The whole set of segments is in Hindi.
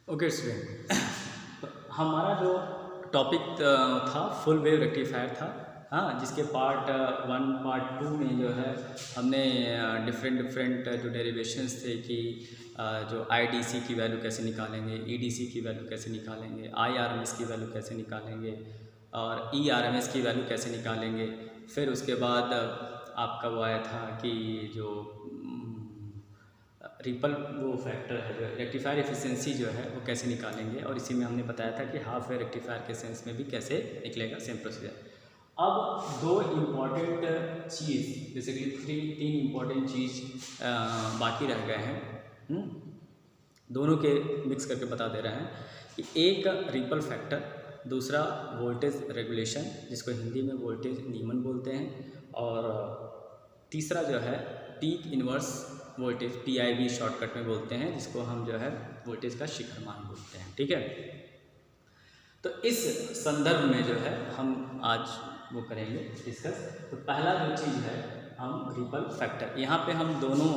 ओके स्टूडेंट, हमारा जो टॉपिक था फुल वेव रेक्टिफायर था। हाँ, जिसके पार्ट 1 पार्ट 2 में जो है हमने डिफरेंट जो डेरिवेशंस थे कि जो आईडीसी की वैल्यू कैसे निकालेंगे, ईडीसी की वैल्यू कैसे निकालेंगे, आईआरएमएस की वैल्यू कैसे निकालेंगे और ईआरएमएस की वैल्यू कैसे निकालेंगे। फिर उसके बाद आपका वो आया था कि जो रिपल वो फैक्टर है, जो रेक्टिफायर एफिशिएंसी जो है वो कैसे निकालेंगे, और इसी में हमने बताया था कि हाफ वेव रेक्टिफायर के सेंस में भी कैसे निकलेगा, सेम प्रोसीजर। अब दो इम्पॉर्टेंट चीज़, बेसिकली तीन इम्पॉर्टेंट चीज़ बाकी रह गए हैं। दोनों के मिक्स करके बता दे रहे हैं कि एक रिपल फैक्टर, दूसरा वोल्टेज रेगुलेशन जिसको हिंदी में वोल्टेज नियमन बोलते हैं, और तीसरा जो है peak inverse voltage, PIV shortcut में बोलते हैं, जिसको हम जो है वोल्टेज का शिखर मान बोलते हैं। ठीक है, तो इस संदर्भ में जो है हम आज वो करेंगे डिस्कस। तो पहला जो चीज़ है हम रिपल फैक्टर, यहाँ पे हम दोनों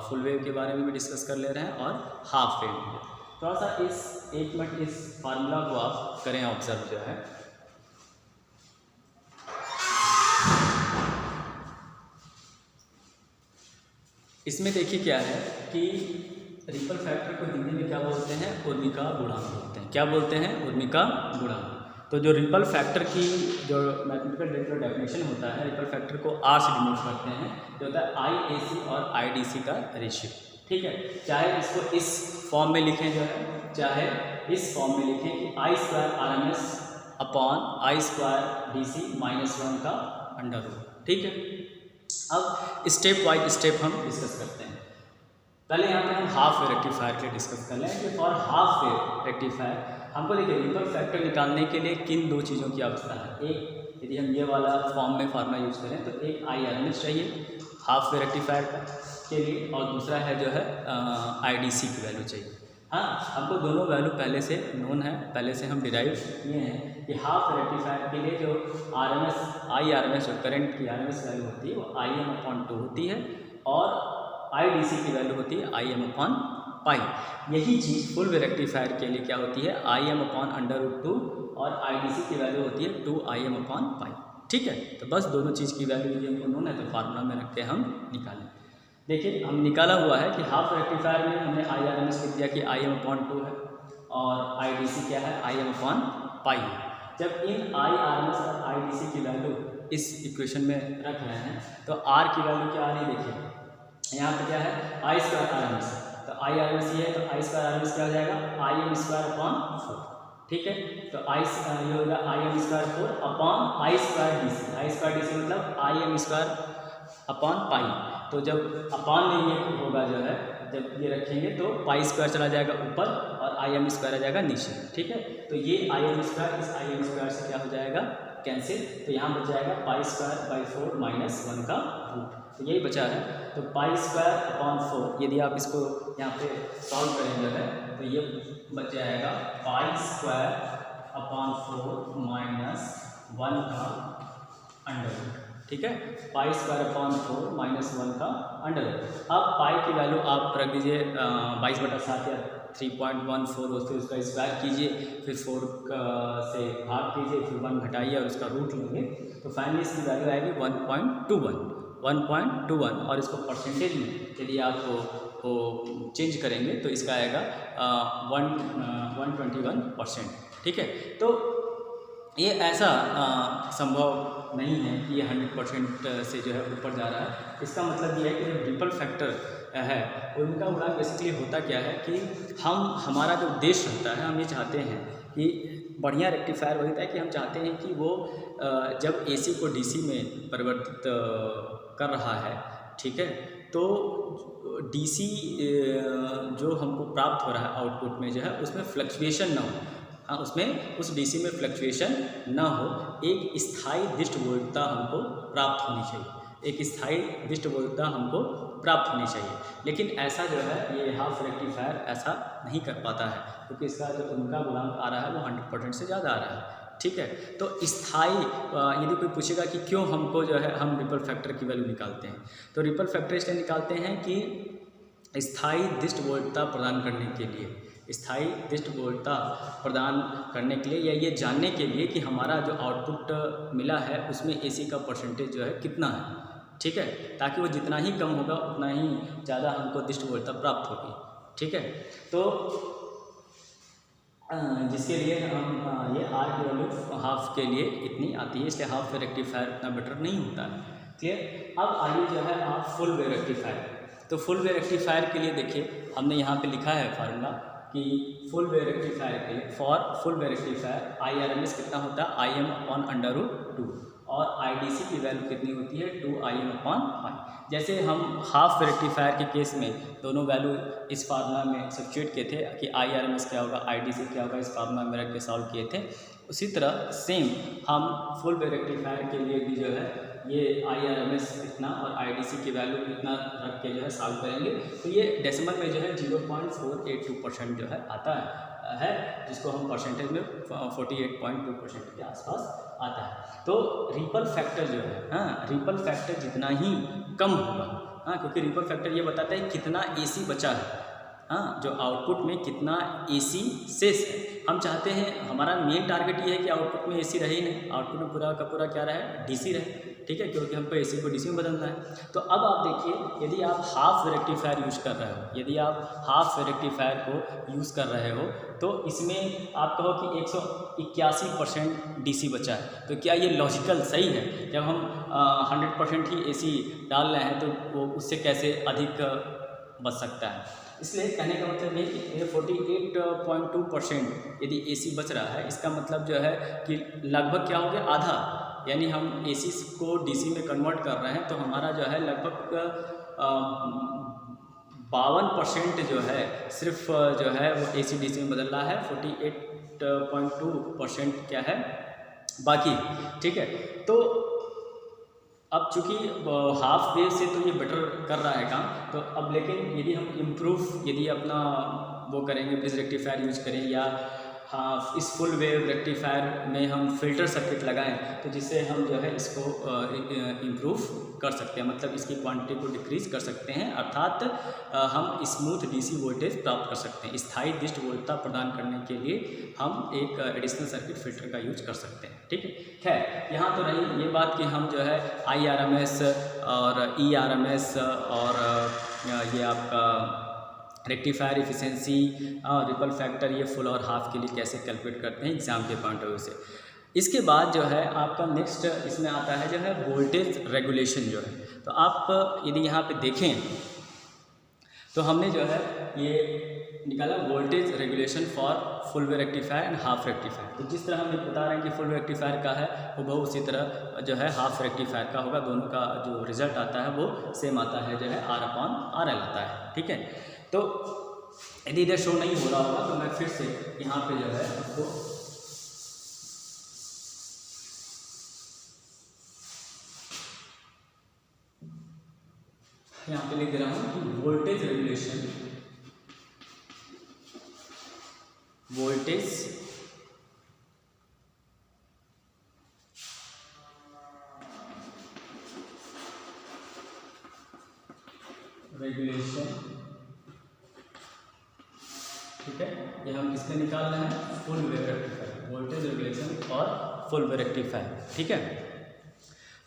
फुल वेव के बारे में भी डिस्कस कर ले रहे हैं और हाफ वेव में। थोड़ा सा इस एक मिनट इस फार्मूला को आप करें ऑब्जर्व जो है। इसमें देखिए क्या है कि रिपल फैक्टर को हिंदी में क्या बोलते हैं, ऊर्मिका गुणांक बोलते हैं। क्या बोलते हैं? ऊर्मिका गुणांक। तो जो रिपल फैक्टर की जो मैथमेटिकल डेफिनेशन होता है, रिपल फैक्टर को R से डिनोट करते हैं, जो होता है IAC और IDC का रेशियो। ठीक है, चाहे इसको इस फॉर्म में लिखें जो है, चाहे इस फॉर्म में लिखें कि I² RMS upon I² DC -1 का अंडर रूट। ठीक है, अब स्टेप वाइज स्टेप हम डिस्कस करते हैं। पहले यहाँ पे हम हाफ वेव रेक्टिफायर के लिए डिस्कस कर लें कि फॉर हाफ वेव रेक्टिफायर हमको देखिए रिपल फैक्टर निकालने के लिए किन दो चीज़ों की आवश्यकता है। एक, यदि हम ये वाला फॉर्म में फार्मूला यूज करें तो एक IRMS चाहिए हाफ वेव रेक्टिफायर के लिए, और दूसरा है जो है IDC की वैल्यू चाहिए। हाँ, हमको दोनों वैल्यू पहले से नोन है, पहले से हम डिराइव किए हैं कि हाफ रेक्टिफायर के लिए जो IRMS जो करंट की RMS वैल्यू होती है वो Im/2 होती है, और IDC की वैल्यू होती है Im/π। यही चीज़ फुल वेव रेक्टिफायर के लिए क्या होती है, Im/√2, और IDC की वैल्यू होती है 2Im/π। ठीक है, तो बस दोनों चीज़ की वैल्यू यदि हमको नोन है तो फार्मूला में रख के हम निकालें। देखिए हम निकाला हुआ है कि हाफ रेक्टिफायर में हमने IRMS लिख दिया कि Im/2 है, और IDC क्या है, Im/π है। जब इन IRMS और IDC की वैल्यू इस इक्वेशन में रख रहे हैं तो R की वैल्यू क्या आ रही है, देखिए यहाँ पे क्या है, I² RMS, तो IRMS ये है, तो I² RMS क्या हो जाएगा, Im²/4। ठीक है, तो ये होगा Im²/4 upon I² DC। I² DC मतलब Im²/π। तो जब अपान में ये होगा जो है, जब ये रखेंगे तो π² चला जाएगा ऊपर और Im² आ जाएगा नीचे। ठीक है, तो ये Im² इस Im² से क्या हो जाएगा, कैंसिल, तो यहाँ बच जाएगा π²/4 -1 का रूट, तो यही बचा है। तो π²/4 यदि आप इसको यहाँ पे सॉल्व करेंगे है तो ये बच जाएगा π²/4 -1 का अंडर रूट। ठीक है, π²/4 -1 का अंडर रूट। अब पाई की वैल्यू आप रख दीजिए 22/7 या 3.14 होती है, उसका स्क्वायर कीजिए, फिर 4 से भाग कीजिए, फिर 1 घटाइए और उसका रूट लेंगे, तो फाइनली इसकी वैल्यू आएगी 1.21, और इसको परसेंटेज में यदि आप वो चेंज करेंगे तो इसका आएगा 121%। ठीक है, तो ये ऐसा संभव नहीं है कि ये 100% से जो है ऊपर जा रहा है। इसका मतलब ये है कि जो रिपल फैक्टर है उनका गुणांक बेसिकली होता क्या है कि हमारा जो उद्देश्य होता है, हम ये चाहते हैं कि बढ़िया रेक्टिफायर वही होता है कि हम चाहते हैं कि वो जब AC को DC में परिवर्तित कर रहा है, ठीक है, तो DC जो हमको प्राप्त हो रहा है आउटपुट में जो है उसमें फ्लक्चुएशन ना हो। हाँ, उसमें उस DC में फ्लक्चुएशन ना हो, एक स्थायी दृष्ट वोल्टता हमको प्राप्त होनी चाहिए, एक स्थायी दृष्ट वोल्टता हमको प्राप्त होनी चाहिए। लेकिन ऐसा जो है ये हाफ रेक्टिफायर ऐसा नहीं कर पाता है, क्योंकि इसका जो उनका गुणांक आ रहा है वो 100% से ज़्यादा आ रहा है। ठीक है, तो स्थायी यदि कोई पूछेगा कि क्यों हमको जो है हम रिपल फैक्टर की वैल्यू निकालते हैं, तो रिपल फैक्टर इसलिए निकालते हैं कि स्थायी दृष्ट वोल्टता प्रदान करने के लिए, स्थायी दृष्ट वोल्टता प्रदान करने के लिए या ये जानने के लिए कि हमारा जो आउटपुट मिला है उसमें एसी का परसेंटेज जो है कितना है, ठीक है, ताकि वो जितना ही कम होगा उतना ही ज़्यादा हमको दृष्ट वोल्टता प्राप्त होगी, ठीक है। तो जिसके लिए हम ये आर की वैल्यू हाफ के लिए इतनी आती है, इसलिए हाफ वेव रेक्टिफायर उतना बेटर नहीं होता है, क्लियर। अब आइए जो है आप फुल वेव रेक्टिफायर, तो फुल वेव रेक्टिफायर के लिए देखिए हमने यहाँ पे लिखा है फार्मूला कि फुल वेव रेक्टिफायर के लिए, for full wave rectifier IRMS कितना होता है, IM/√2 और IDC की वैल्यू कितनी होती है, 2IM/5। जैसे हम हाफ रेक्टिफायर के केस में दोनों वैल्यू इस फार्मूला में सब्स्टिट्यूट किए थे कि IRMS क्या होगा, IDC क्या होगा, इस फार्मूला में रख के सॉल्व किए थे। उसी तरह सेम हम फुल वेव रेक्टिफायर के लिए भी जो है ये IRMS इतना और IDC की वैल्यू इतना रख के जो है सॉल्व करेंगे, तो ये डेसिमल में जो है 0.482% जो है आता है जिसको हम परसेंटेज में 48.2% के आसपास आता है। तो रिपल फैक्टर जो है, हाँ, रिपल फैक्टर जितना ही कम होगा, हाँ, क्योंकि रिपल फैक्टर ये बताता है कितना AC बचा है, हाँ, जो आउटपुट में कितना AC शेष है। हम चाहते हैं, हमारा मेन टारगेट ये है कि आउटपुट में AC रहे ही नहीं, आउटपुट में पूरा का पूरा क्या रहे, DC रहे, ठीक है, क्योंकि हमको AC को DC में बदलना है। तो अब आप देखिए, यदि आप हाफ रेक्टिफायर यूज़ कर रहे हो, यदि आप हाफ रेक्टिफायर को यूज़ कर रहे हो तो इसमें आप कहो कि 181% DC बचा है, तो क्या ये लॉजिकल सही है? जब हम 100% ही AC डाल रहे हैं तो वो उससे कैसे अधिक बच सकता है? इसलिए कहने का मतलब ये कि 48.2% यदि AC बच रहा है, इसका मतलब जो है कि लगभग क्या हो गया, आधा, यानी हम AC को DC में कन्वर्ट कर रहे हैं तो हमारा जो है लगभग 52% जो है सिर्फ जो है वो AC DC में बदल रहा है, 48.2% क्या है बाकी, ठीक है। तो अब चूँकि हाफ वेव से तो ये बेटर कर रहा है काम, तो अब लेकिन यदि हम इम्प्रूव यदि अपना वो करेंगे, ब्रिज रेक्टिफायर यूज करें या हाँ इस फुल वेव रेक्टिफायर में हम फिल्टर सर्किट लगाएं, तो जिससे हम जो है इसको इम्प्रूव कर सकते हैं, मतलब इसकी क्वांटिटी को डिक्रीज कर सकते हैं, अर्थात हम स्मूथ DC वोल्टेज प्राप्त कर सकते हैं। स्थायी दृष्ट वोल्टता प्रदान करने के लिए हम एक एडिशनल सर्किट फिल्टर का यूज कर सकते हैं, ठीक है। खैर, यहाँ तो रही ये बात कि हम जो है IRMS और ERMS और ये आपका रेक्टिफायर इफिशिएंसी और रिपल फैक्टर, ये फुल और हाफ के लिए कैसे कैलकुलेट करते हैं एग्जाम के पॉइंट ऑफ व्यू से। इसके बाद जो है आपका नेक्स्ट इसमें आता है जो है वोल्टेज रेगुलेशन जो है। तो आप यदि यहाँ पे देखें तो हमने जो है ये निकाला voltage regulation for full wave rectifier and half rectifier. तो जिस तरह हम बता रहे हैं कि फुल वेव रेक्टिफायर का है वो बहुत उसी तरह जो है हाफ रेक्टिफायर का होगा, दोनों का जो रिजल्ट आता है वो सेम आता है, जो है R/RL आता है, ठीक है। तो यदि इधर शो नहीं हो रहा होगा तो मैं फिर से यहाँ पे जो है उसको यहाँ पे लिख दे रहा हूँ कि वोल्टेज रेगुलेशन, वोल्टेज रेगुलेशन, ठीक है, ये हम किसके निकाल रहे हैं, full wave rectifier, voltage regulation और फुल वेव रेक्टिफायर, ठीक है।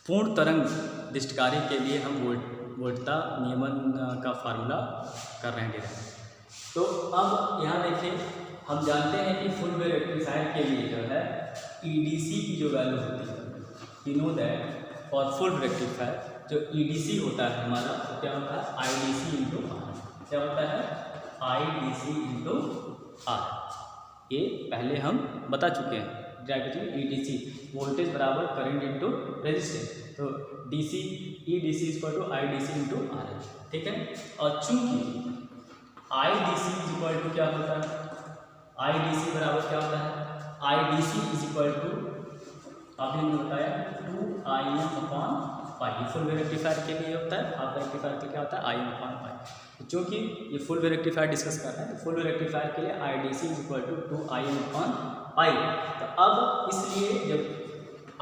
पूर्ण तरंग दृष्टकारी के लिए हम वोल्टता नियमन का फार्मूला कर रहे हैं। तो अब यहाँ देखिए, हम जानते हैं कि फुल वेव रेक्टिफायर के लिए जो है EDC की जो वैल्यू होती है, you know that for full rectifier जो EDC होता है हमारा, तो क्या होता है IDC/R, क्या होता है IDC/R। ये पहले हम बता चुके हैं डायरेक्टली, EDC वोल्टेज बराबर करंट इंटू रेजिस्टेंस, तो EDC/IDC/RL, ठीक है। और चूंकि IDC क्या होता है, IDC बराबर क्या होता है, IDC आपने बताया 2IM/π, फुल वेव रेक्टिफायर के लिए होता है, हाफ रेक्टिफायर के लिए क्या होता है IM/π। क्योंकि ये फुल वेव रेक्टिफायर डिस्कस कर रहे हैं, तो फुल वेव रेक्टिफायर के लिए IDC 2IM/π। तो अब इसलिए जब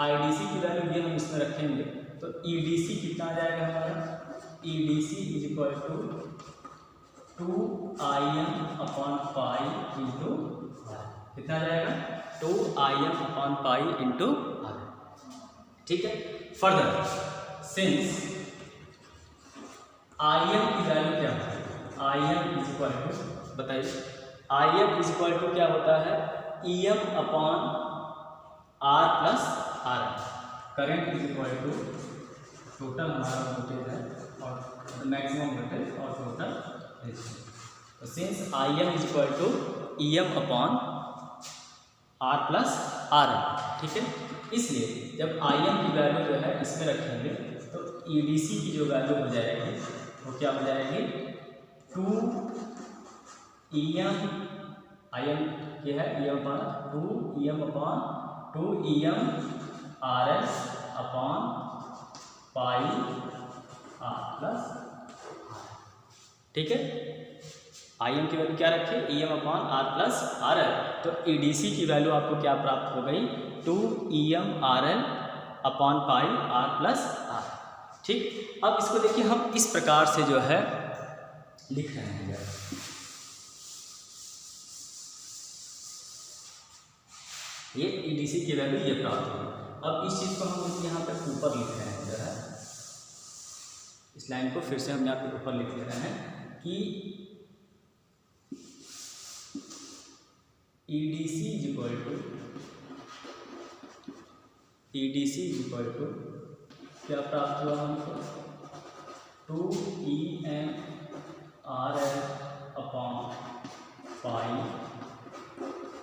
IDC की वैल्यू ये हम इसमें रखेंगे तो EDC कितना आ जाएगा हमारा, EDC 2Im/पाई इंटू आर। कितना आ जाएगा? 2Im/पाई इंटू आर। ठीक है। फर्दर सिंस Im की वैल्यू क्या है? Im इज इक्वल टू, बताइए, Im इज इक्वल टू क्या होता है? Em/r plus R. Current is equal to total हमारा वोल्टेज है और मैक्सिमम वोल्टेज और टोटल रेजिस्टेंस। तो since Im is equal to Em/r plus R, ठीक है। इसलिए जब Im की वैल्यू जो है इसमें रखेंगे तो EDC की जो वैल्यू हो जाएगी वो क्या हो जाएगी? 2Em, Im ये है Em/2Em/RL/पाई आर प्लस, ठीक है। Im की वैल्यू क्या रखें? Em/r plus RL। तो EDC की वैल्यू आपको क्या प्राप्त हो गई? 2Em/RL/पाई आर प्लस आर। ठीक। अब इसको देखिए हम इस प्रकार से जो है लिख रहे हैं। ये EDC की वैल्यू ये प्राप्त हुई। अब इस चीज़ को हम यहाँ पे ऊपर लिख रहे हैं जो है, इस लाइन को फिर से हम यहाँ पे ऊपर लिख ले रहे हैं कि EDC इज इक्वल टू क्या प्राप्त हुआ हमको? 2Em/RL/पाई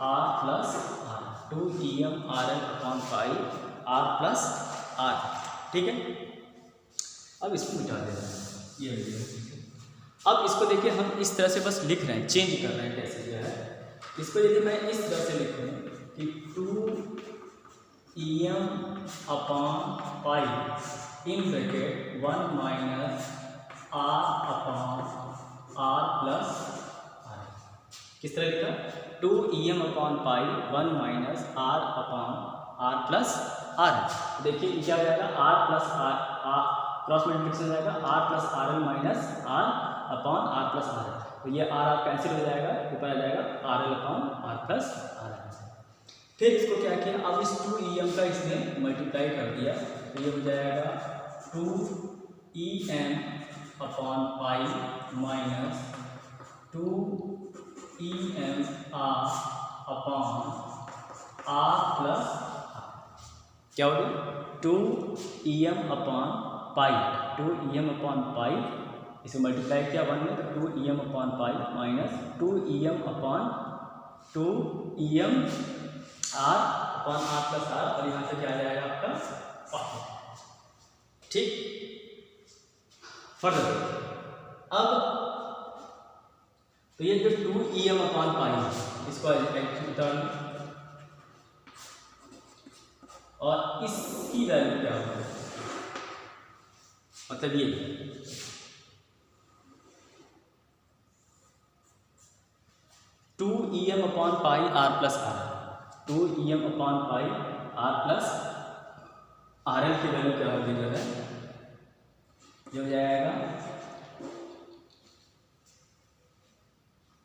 आर प्लस आर। 2Em/RL/पाई आर प्लस आर, ठीक है। अब इसको मिटा देना है, ये लीजिए। अब इसको देखिए हम इस तरह से बस लिख रहे हैं, चेंज कर रहे हैं कैसे जो है। इसको यदि मैं इस तरह से लिखूँ कि 2Em/पाई in bracket 1 minus R/R plus R. किस तरह लिखा? 2Em/पाई 1 माइनस R/R प्लस आर। देखिए क्या हो जाएगा? R plus R, cross multiplication हो जाएगा, R plus RL minus R/R plus R. तो ये R कैंसिल हो जाएगा, ऊपर आ जाएगा RL/R प्लस आर। फिर इसको क्या किया? अब इस 2Em का इसने मल्टीप्लाई कर दिया, तो ये हो जाएगा 2Em/पाई माइनस 2Em/R प्लस क्या हो गया? 2Em/पाई, 2Em/पाई इसे मल्टीप्लाई किया 1 में, तो 2Em/पाई माइनस 2Em/R प्लस आर, और यहाँ से क्या आ जाएगा आपका पाई। ठीक। फर्दर अब तो ये जो 2Em/पाई इसको उतार, और इसकी वैल्यू क्या होगी? मतलब ये 2Em/पाई आर प्लस आर, 2Em/पाई आर प्लस RL की वैल्यू क्या होगी जो है? ये हो जाएगा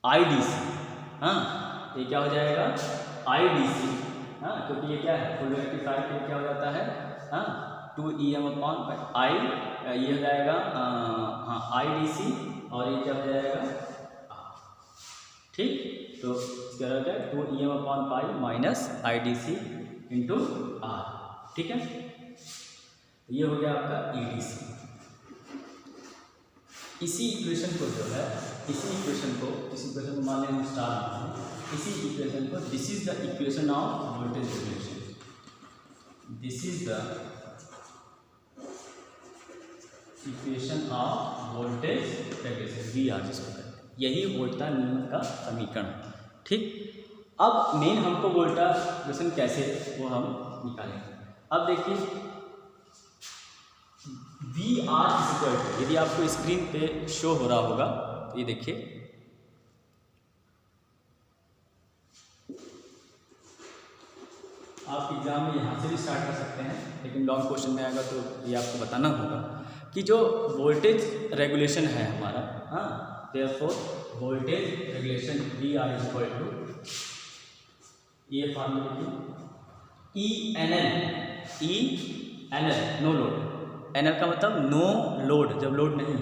IDC। हाँ, ये क्या हो जाएगा? IDC। हाँ, क्योंकि ये क्या है? फुल रेक्टिफायर के क्या हो जाता है? हाँ, 2Em/I, ये हो जाएगा हाँ IDC, और ये क्या हो जाएगा? ठीक। तो क्या हो जाएगा? 2Em/पाई माइनस IDC इंटू आर। ठीक है। ये हो गया आपका EDC। इसी इक्वेशन को जो है, इसी इक्वेशन को मान लें हम स्टार लिखते हैं, इसी इक्वेशन को this is the equation of voltage regulation, this is the equation of voltage regulation, VR जिसको कहते हैं। यही वोल्टा नियम का समीकरण। ठीक। अब मेन हमको वोल्टा रेगुलेशन कैसे वो हम निकालेंगे। अब देखिए VR इज इक्वल टू, यदि आपको स्क्रीन पे शो हो रहा होगा तो ये देखिए, आप एग्जाम में यहाँ से भी स्टार्ट कर सकते हैं, लेकिन लॉन्ग क्वेश्चन में आएगा तो ये आपको बताना होगा कि जो वोल्टेज रेगुलेशन है हमारा, हाँ, therefore voltage regulation V R is equal to, ये फार्मूला लिखिए, E N L no load, N L का मतलब नो लोड, जब लोड नहीं है,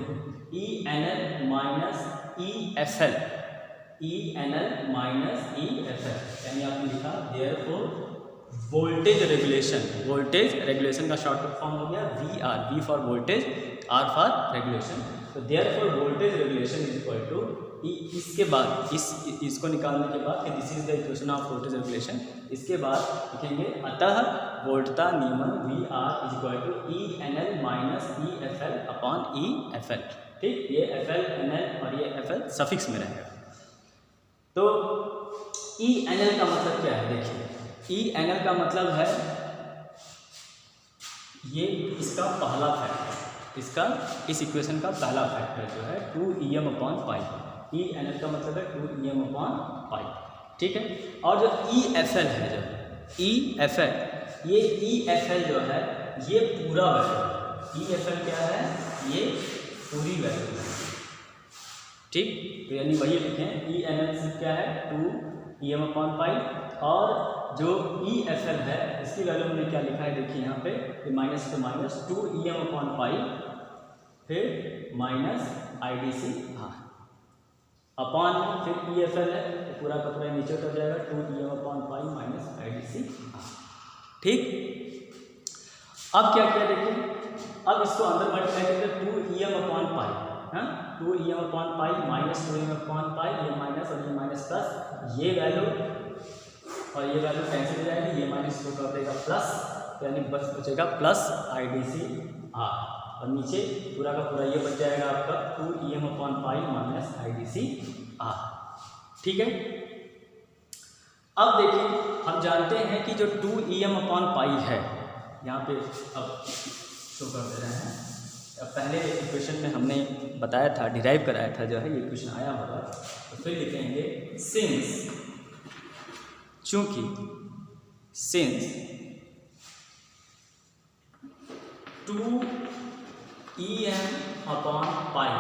E N L minus E F L, E N L minus E F L, यानी आपने लिखा therefore voltage regulation, voltage regulation का शॉर्ट फॉर्म हो गया V R, V for voltage, R for regulation. तो therefore voltage regulation is equal to, इसके बाद इसको निकालने के बाद कि this is the equation of voltage regulation, इसके बाद लिखेंगे अतः वोल्टता नियमन V R is equal to E N L minus E F L upon E F L. ठीक, ये एफ एल एन एल और ये एफ एल सफिक्स में रहेगा। तो ई एन एल का मतलब क्या है, देखिए ई एन एल का मतलब है ये इसका पहला फैक्टर, इसका इस इक्वेशन का पहला फैक्टर जो है 2em upon pi, E N L का मतलब है 2em अपॉन पाई। ठीक है, और जो ई एफ एल है, जो ई एफ एल, ये ई एफ एल जो है ये पूरा वैल्यू, ई एफ एल क्या है, ये पूरी वैल्यू है। ठीक, तो यानी वही लिखें, ई एन एल क्या है 2em अपॉन पाई, और जो ई एफ एल है इसकी वैल्यू हमने क्या लिखा है, देखिए यहाँ पे माइनस तो माइनस 2em अपॉन पाई, फिर minus I D C R upon, फिर ई एफ एल है तो पूरा का पूरा नीचे उतर जाएगा 2em upon pi minus I D C R. ठीक, अब क्या किया देखिए, अब इसको अंदर मल्टीप्लाई करते 2em अपॉन पाई, हाँ 2em upon pi minus 2em upon पाई, ये माइनस और ये माइनस प्लस, ये वैल्यू और ये वैल्यू कैंसिल हो जाएगी, ये माइनस को कर देगा प्लस, तो यानी बस बचेगा plus I D C R, और नीचे पूरा का पूरा ये बच जाएगा आपका 2em upon pi minus I D C R. ठीक है, अब देखिए हम जानते हैं कि जो 2em अपॉन पाई है, यहाँ पे अब शो कर दे रहे हैं, अब पहले इक्वेशन में हमने बताया था, डिराइव कराया था, जो है ये इक्वेशन आया होगा, तो फिर लिखेंगे सिंस, चूंकि since 2em upon pi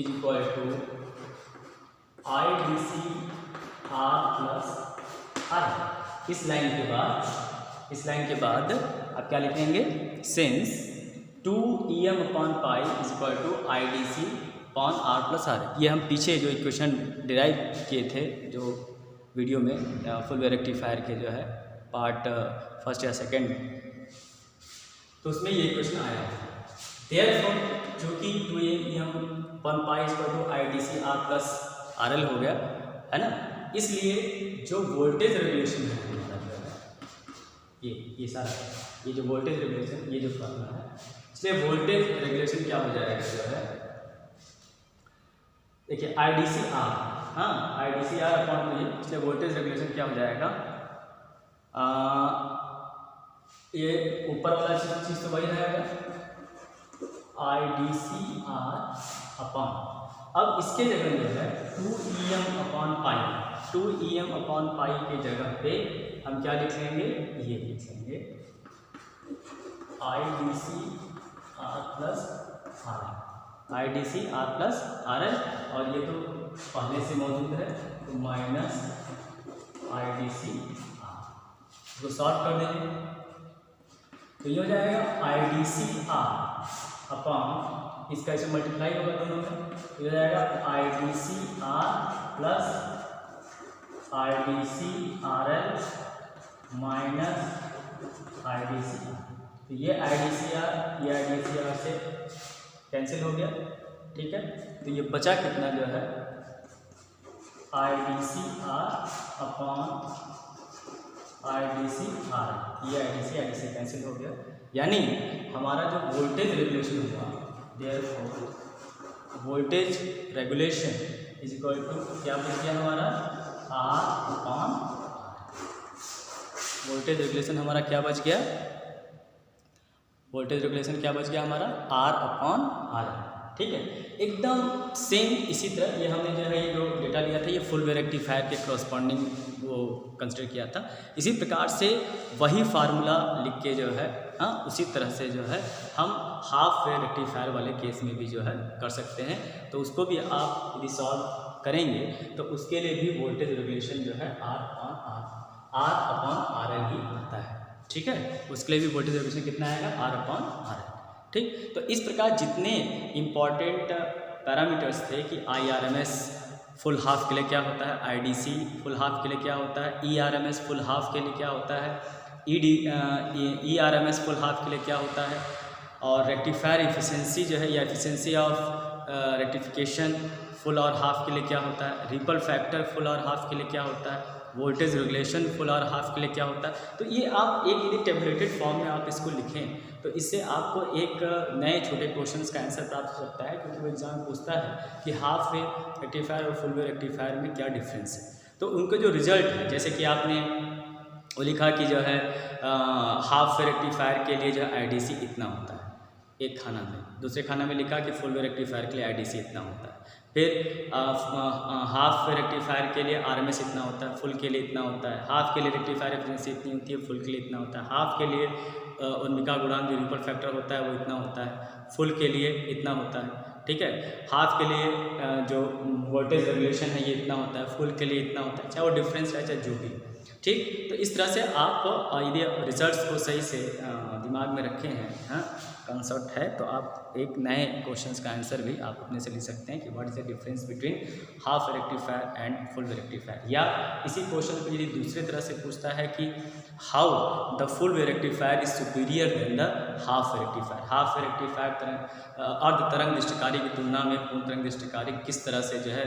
is equal to I D C R plus R. इस लाइन के बाद आप क्या लिखेंगे, since 2em upon pi is equal to I D C upon R plus R. ये हम पीछे जो इक्वेशन डिराइव किए थे, जो वीडियो में फुल वेव रेक्टिफायर के जो है पार्ट फर्स्ट या सेकंड, तो उसमें ये क्वेश्चन आया है। देयरफॉर चूँकि 2em upon pi is equal to I D C R plus R L हो गया है ना, इसलिए जो वोल्टेज रेगुलेशन है हमारा जो है ये सारा, ये जो वोल्टेज रेगुलेशन, ये जो फॉर्मूला है, इसलिए वोल्टेज रेगुलेशन क्या हो जाएगा जो है, देखिए आई डी सी आर, हाँ I D C R upon में, इसलिए वोल्टेज रेगुलेशन क्या हो जाएगा, ये ऊपर वाला चीज़ तो वही रहेगा, I D C R upon, अब इसके जगह जो है 2em अपॉन पाई, 2em अपॉन पाई के जगह पे हम क्या लिखेंगे, ये लिखेंगे I D C R plus R L, I D C R plus R L, और ये तो पहले से मौजूद है, तो minus I D C R, इसको सॉल्व कर देंगे तो ये हो जाएगा I D C R upon, इसका इसे मल्टीप्लाई होगा दोनों में, तो हो जाएगा I D C R plus I D C R L minus I D C R, तो ये आई डी सी आर, ये आई डी सी आर से कैंसिल हो गया। ठीक है, तो ये बचा कितना जो है, I D C R upon I D C R, ये आई डी सी कैंसिल हो गया, यानी हमारा जो वोल्टेज रेगुलेशन हुआ, therefore voltage regulation is equal to क्या बच गया हमारा, आर अपॉन, वोल्टेज रेगुलेशन हमारा क्या बच गया, वोल्टेज रेगुलेशन क्या बच गया हमारा, आर अपॉन आर। ठीक है। एकदम सेम इसी तरह ये हमने जो है ये जो डेटा लिया था ये फुल वेव रेक्टिफायर के करस्पॉन्डिंग वो कंसिडर किया था। इसी प्रकार से वही फार्मूला लिख के जो है उसी तरह से जो है हम हाफ वेव रेक्टिफायर वाले केस में भी जो है कर सकते हैं। तो उसको भी आप यदि सॉल्व करेंगे तो उसके लिए भी वोल्टेज रेगुलेशन जो है R अपॉन RL ही आता है, ठीक है। उसके लिए भी वोल्टेज रेगुलेशन कितना आएगा, R अपॉन RL, ठीक। तो इस प्रकार जितने इम्पॉर्टेंट पैरामीटर्स थे कि IRMS फुल हाफ के लिए क्या होता है, IDC फुल हाफ के लिए क्या होता है, ERMS फुल हाफ के लिए क्या होता है, ERMS फुल हाफ के लिए क्या होता है, और रेक्टिफायर एफिशिएंसी जो है या एफिशिएंसी ऑफ रेक्टिफिकेशन फुल और हाफ के लिए क्या होता है, रिपल फैक्टर फुल और हाफ के लिए क्या होता है, वोल्टेज रेगुलेशन फुल और हाफ के लिए क्या होता है। तो ये आप एक यदि टेबलेटेड फॉर्म में आप इसको लिखें तो इससे आपको एक नए छोटे क्वेश्चंस का आंसर प्राप्त हो सकता है, क्योंकि वो एग्जाम पूछता है कि हाफ वेव रेक्टिफायर और फुल वेव रेक्टिफायर में क्या डिफरेंस है। तो उनका जो रिजल्ट है, जैसे कि आपने वो लिखा कि जो है हाफ वेव रेक्टिफायर के लिए जो IDC इतना होता है एक खाना में, दूसरे खाना में लिखा कि फुल वेव रेक्टिफायर के लिए IDC इतना होता है, फिर हाफ वेव रेक्टिफायर के लिए RMS इतना होता है, फुल के लिए इतना होता है, हाफ के लिए रेक्टिफायर एफिशिएंसी इतनी होती है, फुल के लिए इतना होता है, हाफ के लिए ओमिका गुणांक जो रिपल फैक्टर होता है वो इतना होता है, फुल के लिए इतना होता है, ठीक है। हाफ के लिए जो वोल्टेज रेगुलेशन है ये इतना होता है, फुल के लिए इतना होता है, चाहे वो डिफरेंस है चाहे जो भी, ठीक। तो इस तरह से आप यदि रिजल्ट्स को सही से दिमाग में रखे हैं, कंसेप्ट है, तो आप एक नए क्वेश्चंस का आंसर भी आप अपने से लिख सकते हैं कि what is the difference between half rectifier and full rectifier. या इसी क्वेश्चन को यदि दूसरे तरह से पूछता है कि how the full rectifier is superior than the half rectifier, half rectifier तरंग अर्ध तरंग दृष्टिकारी की तुलना में पूर्ण तरंग दृष्टिकारी किस तरह से जो है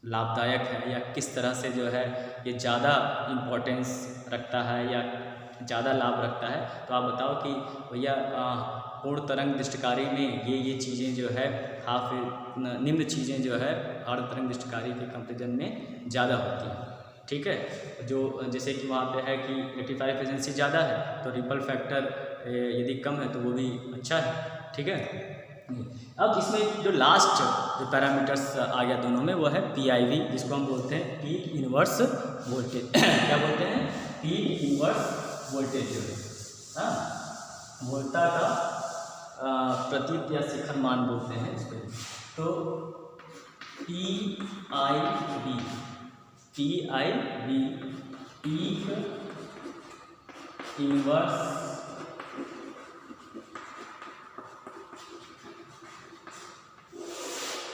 लाभदायक है, या किस तरह से जो है ये ज़्यादा इम्पोर्टेंस रखता है या ज़्यादा लाभ रखता है, तो आप बताओ कि भैया पूर्ण तरंग दृष्टिकारी में ये चीज़ें जो है हाफ निम्न चीज़ें जो है अर्ध तरंग दृष्टिकारी के कंपेरिजन में ज़्यादा होती हैं, ठीक है। जो जैसे कि वहाँ पे है कि रेक्टिफायर एफिशिएंसी ज़्यादा है तो रिपल फैक्टर यदि कम है तो वो भी अच्छा है, ठीक है। अब इसमें जो लास्ट जो पैरामीटर्स आ गया दोनों में वो है PIV, जिसको हम बोलते हैं पीक इनवर्स वोल्टेज क्या बोलते हैं, पीक इनवर्स वोल्टेज जो है वोल्टा का प्रतीक या शिखर मान बोलते हैं इसको। तो PIV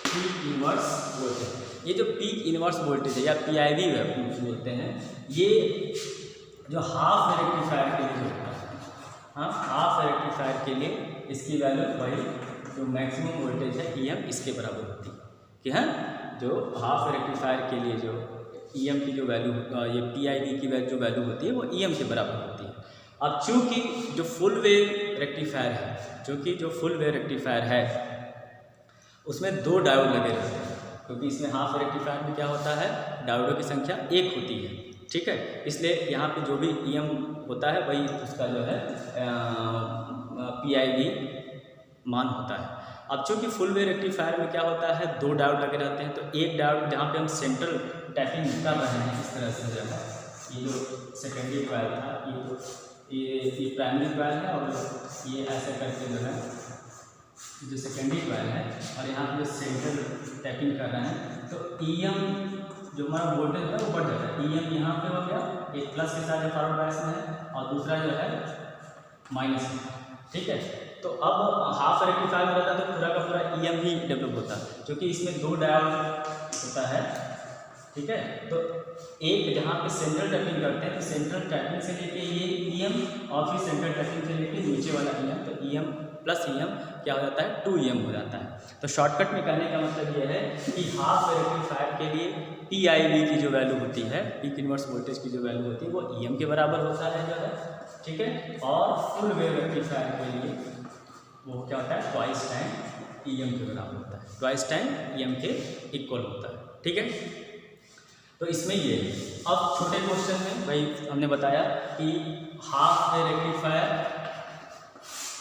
पीक इनवर्स वोल्टेज, ये जो पीक इनवर्स वोल्टेज है या PIV बोलते हैं, ये जो हाफ रेक्टिफायर के लिए जो होता है, हाफ रेक्टिफायर के लिए इसकी वैल्यू वही जो मैक्सिमम वोल्टेज है EM इसके बराबर होती है कि जो हाफ रेक्टिफायर के लिए जो EM की जो वैल्यू ये PIV की जो वैल्यू होती है वो EM के बराबर होती है। अब चूँकि जो फुल वेव रेक्टिफायर है, जो फुल वेव रेक्टिफायर है उसमें 2 डायोड लगे रहते हैं, क्योंकि इसमें हाफ रेक्टिफायर में क्या होता है, डायोडों की संख्या 1 होती है, ठीक है। इसलिए यहाँ पे जो भी EM होता है वही उसका जो है PIV मान होता है। अब चूँकि फुल वेव रेक्टिफायर में क्या होता है 2 डायोड लगे रहते हैं, तो एक डायोड जहाँ पे हम सेंट्रल टैपिंग कर रहे हैं इस तरह से जो है, ये जो सेकेंडरी कॉइल था ये प्राइमरी कॉइल है, और ये ऐसे करके जो है जो सेकेंडरी कॉइल है, और यहाँ पे जो सेंट्रल टैपिंग कर रहे हैं, तो EM जो हमारा वोल्टेज है वो बढ़ जाता है। EM यहाँ पे हो गया, एक प्लस के साथ फॉरवर्ड बायस में है और दूसरा जो है माइनस में, ठीक है। तो अब हाफ रेक्टिफायर में रहता है तो पूरा का पूरा EM ही डेवलप होता है, क्योंकि इसमें 2 डायोड होता है, ठीक है। तो एक जहाँ पे सेंट्रल टैपिंग करते हैं तो सेंट्रल टैपिंग से लेके ये EM और फिर सेंट्रल टैपिंग से लेके नीचे वाला EM, तो EM प्लस EM क्या हो जाता है 2EM हो जाता है। तो शॉर्टकट में कहने का मतलब ये है कि हाफ रेक्टिफायर के लिए PIV की जो वैल्यू होती है, पीक इनवर्स वोल्टेज की जो वैल्यू होती है वो EM के बराबर होता है जो है, ठीक है। और फुल वेव रेक्टिफायर के लिए वो क्या होता है ट्वाइस टाइम EM के बराबर होता है, ट्वाइस टाइम EM के इक्वल होता है, ठीक है। तो इसमें ये अब छोटे क्वेश्चन में भाई हमने बताया कि हाफ वेव रेक्टिफायर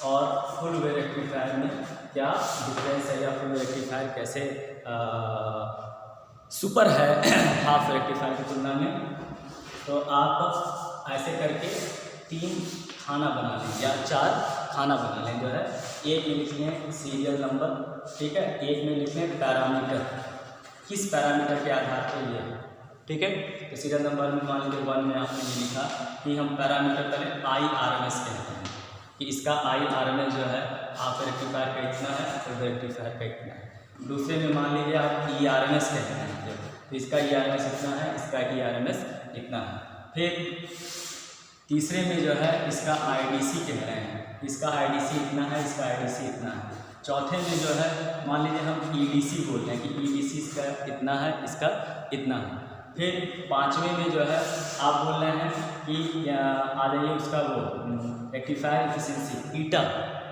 और फुल वेव रेक्टिफायर में क्या डिफरेंस है, या फुल वेव रेक्टिफायर कैसे सुपर है हाफ रेक्टिफायर की तुलना में। तो आप ऐसे करके 3 खाना बना लें या 4 खाना बना लें जो है। एक में लिख लें सीरियल नंबर, ठीक है, एक में लिख लें पैरामीटर, किस पैरामीटर के आधार पर ये है, ठीक है। तो सीरियल नंबर में मान लीजिए 1 में आपने ये लिखा कि हम पैरामीटर पहले IRMS कहते हैं कि इसका IRMS जो है हाफ रेक्टिफायर का इतना है, फुल रेक्टिफायर का इतना है। दूसरे में मान लीजिए आप ERMS कहते हैं, तो इसका ERMS इतना है, इसका ERMS इतना है। फिर तीसरे में जो है इसका IDC कह रहे हैं, इसका IDC इतना है, इसका IDC इतना है। चौथे में जो है मान लीजिए हम EDC बोल रहे हैं कि EDC इसका इतना है, इसका इतना है। फिर पाँचवें में जो है आप बोल रहे हैं कि आ जाइए उसका वो रेक्टिफायर एफिशिएंसी ईटा,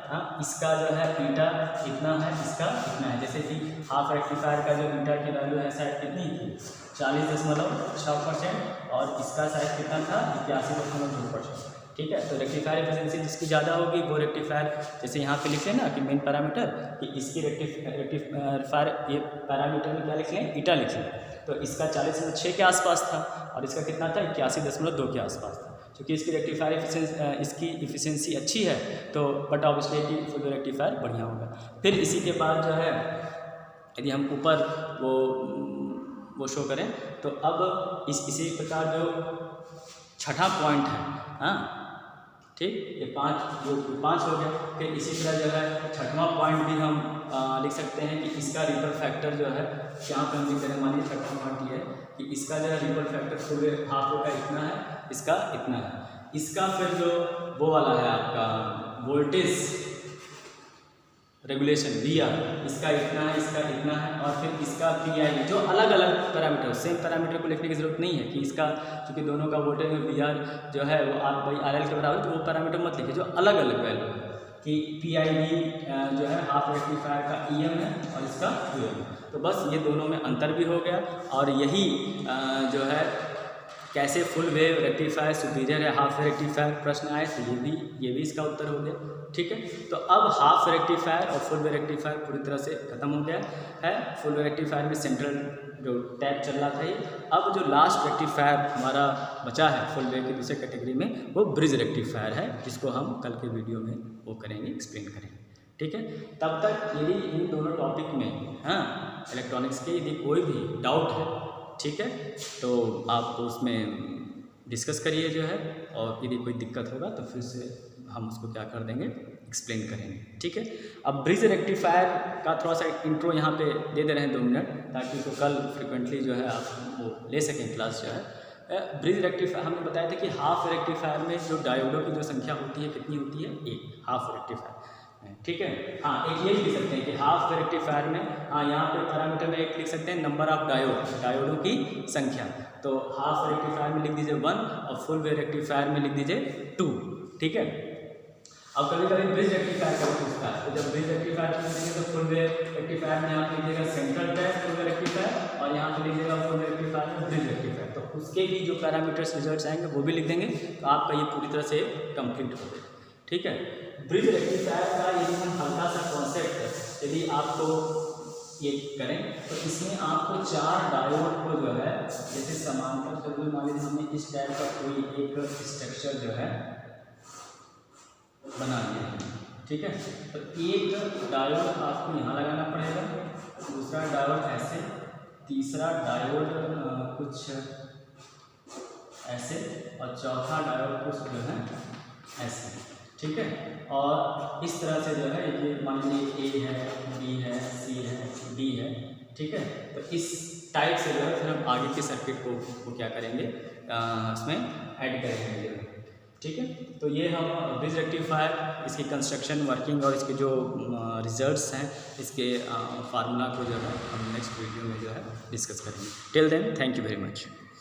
हाँ, इसका जो है ईटा इतना है, इसका इतना है। जैसे कि हाफ रेक्टिफायर का जो ईटा की वैल्यू है शायद कितनी थी 40.6% और इसका शायद कितना था 81.2%, ठीक है। तो रेक्टिफायर एफिशिएंसी जिसकी ज़्यादा होगी वो रेक्टिफायर, जैसे यहाँ पे लिख लें ना कि मेन पैरामीटर कि इसकी रेक्टिफायर ये पैरामीटर में क्या लिख लें, ईटा लिख लें। तो इसका 40.6 के आसपास था और इसका कितना था 81.2 के आसपास था। क्योंकि इसकी रेक्टिफायर इसकी इफिशिएंसी अच्छी है तो बट ऑब्वियसली कि फुल रेक्टिफायर बढ़िया होगा। फिर इसी के बाद जो है यदि हम ऊपर वो शो करें तो अब इसी प्रकार जो छठा पॉइंट है, हाँ ठीक, ये 5 हो गया। फिर इसी तरह जो है छठवां पॉइंट भी हम लिख सकते हैं कि इसका रिपल फैक्टर जो है यहाँ पर हम लिख रहे हैं, मानिए छठवां पॉइंट ये है कि इसका जो है रिपल फैक्टर फुल हाफ का इतना है, इसका इतना है। इसका फिर जो वो वाला है आपका वोल्टेज रेगुलेशन VR, इसका इतना है, इसका इतना है। और फिर इसका PI जो अलग अलग पैरामीटर, सेम पैरामीटर को लिखने की ज़रूरत नहीं है कि इसका क्योंकि दोनों का वोल्टेज में VR जो है वो R/RL के बराबर, तो वो पैरामीटर मत लिखिए जो अलग अलग वैल्यू है कि PIV जो है हाफ रेक्टिफायर का EM है और इसका UM है। तो बस ये दोनों में अंतर भी हो गया और यही जो है कैसे फुल वेव रेक्टिफायर सुपीरियर है हाफ रेक्टिफायर प्रश्न आए तो ये भी इसका उत्तर हो गया, ठीक है। तो अब हाफ रेक्टिफायर और फुल वेव रेक्टिफायर पूरी तरह से खत्म हो गया है। फुल वेव रेक्टिफायर में सेंट्रल जो टैप चल रहा था ये, अब जो लास्ट रेक्टिफायर हमारा बचा है फुल वेव की दूसरे कैटेगरी में वो ब्रिज रेक्टिफायर है, जिसको हम कल के वीडियो में वो करेंगे, एक्सप्लेन करेंगे, ठीक है। तब तक यदि इन दोनों टॉपिक में हाँ इलेक्ट्रॉनिक्स के यदि कोई भी डाउट है, ठीक है, तो आप उसमें डिस्कस करिए जो है, और यदि कोई दिक्कत होगा तो फिर से हम उसको क्या कर देंगे, एक्सप्लेन करेंगे, ठीक है। अब ब्रिज रेक्टिफायर का थोड़ा सा इंट्रो यहाँ पे दे दे रहे हैं 2 मिनट, ताकि उसको कल फ्रिक्वेंटली जो है आप वो ले सकें क्लास जो है। ब्रिज रेक्टिफायर हमने बताया था कि हाफ रेक्टिफायर में जो डायोडों की जो संख्या होती है कितनी होती है, 1 हाफ रेक्टिफायर, ठीक है। हाँ, एक ये लिख सकते हैं कि हाफ रेक्टिफायर में, हाँ यहाँ पे पैरामीटर में एक लिख सकते हैं नंबर ऑफ डायोडों की संख्या। तो हाफ रेक्टिफायर में लिख दीजिए 1 और फुल वेव रेक्टिफायर में लिख दीजिए 2, ठीक है। अब कभी कभी ब्रिज रेक्टिफायर का पूछता है, तो जब ब्रिज रेक्टिफायर पूछेंगे तो फुल वेव रेक्टिफायर में आप लिखिएगा central tap full wave rectifier और यहाँ पे लिखिएगा फुल वेव रेक्टिफायर में ब्रिज रेक्टिफायर, तो उसके भी जो पैरामीटर्स रिजल्ट्स आएंगे वो भी लिख देंगे, तो आपका ये पूरी तरह से कंप्लीट हो गया, ठीक है। ब्रिज रेक्टिफायर का यदि हम हल्का सा कॉन्सेप्ट यदि आपको ये करें तो इसमें आपको 4 डायोड को जो है जैसे समांतर सर्किट मान लीजिए हमने इस टाइप का कोई एक स्ट्रक्चर जो है बना लिया, ठीक है। तो एक डायोड आपको यहाँ लगाना पड़ेगा, दूसरा डायोड ऐसे, तीसरा डायोड कुछ ऐसे और चौथा डायोड कुछ जो है ऐसे, ठीक है। और इस तरह से जो है ये मान लीजिए A है, B है, C है, D है, ठीक है। तो इस टाइप से जो है फिर हम आगे के सर्किट को क्या करेंगे, उसमें ऐड करेंगे, ठीक है। तो ये हम ब्रिज रेक्टिफायर, इसकी कंस्ट्रक्शन, वर्किंग और इसके जो रिजल्ट्स हैं, इसके फार्मूला को जो है हम नेक्स्ट वीडियो में जो है डिस्कस करेंगे। Till then thank you very much.